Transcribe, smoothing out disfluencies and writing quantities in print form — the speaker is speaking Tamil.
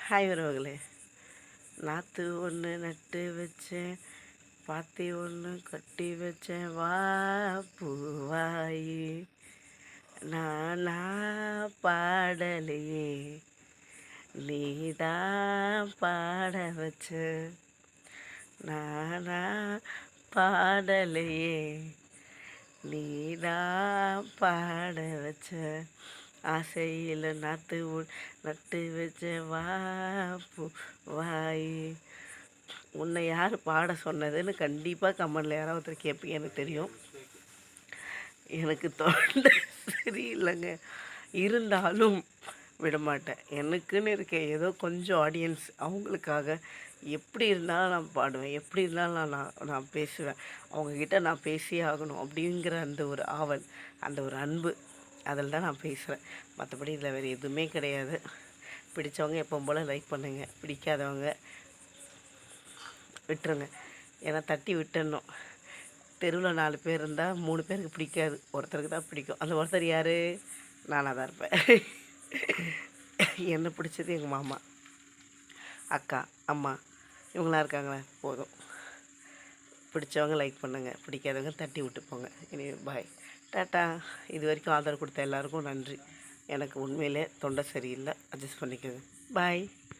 ஹாய் உறவுகளே, நாற்று ஒன்று நட்டு வச்சேன், பாத்தி ஒன்று கட்டி வச்சேன், வா பூவாயி நானா பாடலையே நீதான் பாட வச்ச, நானா பாடலையே நீதான் பாட வச்ச, ஆசையில் நாற்று நட்டு வச்ச, வா வாய். உன்னை யார் பாட சொன்னதுன்னு கண்டிப்பாக கமெண்டில் யாராவது ஒருத்தர் கேட்பீங்க. எனக்கு தெரியும், எனக்கு தொண்டை சரியில்லைங்க, இருந்தாலும் விடமாட்டேன். எனக்குன்னு இருக்க ஏதோ கொஞ்சம் ஆடியன்ஸ், அவங்களுக்காக எப்படி இருந்தாலும் நான் பாடுவேன், எப்படி இருந்தாலும் நான் பேசுவேன், அவங்கக்கிட்ட நான் பேசியே ஆகணும் அப்படிங்கிற அந்த ஒரு ஆவல், அந்த ஒரு அன்பு, அதில் தான் நான் பேசுகிறேன். மற்றபடி இதில் வேறு எதுவுமே கிடையாது. பிடித்தவங்க எப்பவும் போல் லைக் பண்ணுங்கள், பிடிக்காதவங்க விட்டுருங்க. ஏன்னா தட்டி விட்டுடணும். தெருவில் 4 பேர் இருந்தால் 3 பேருக்கு பிடிக்காது, ஒருத்தருக்கு தான் பிடிக்கும். அந்த ஒருத்தர் யார்? நானாக தான் இருப்பேன். என்ன பிடிச்சது எங்கள் மாமா, அக்கா, அம்மா, இவங்களாம் இருக்காங்களே, போதும். பிடிச்சவங்க லைக் பண்ணுங்கள், பிடிக்காதவங்க தட்டி விட்டு போங்க. இனி பாய், டாட்டா. இது வரைக்கும் ஆதரவு கொடுத்த எல்லாருக்கும் நன்றி. எனக்கு உண்மையிலே தொண்டை சரியில்லை, அட்ஜஸ்ட் பண்ணிக்கோங்க. பாய்.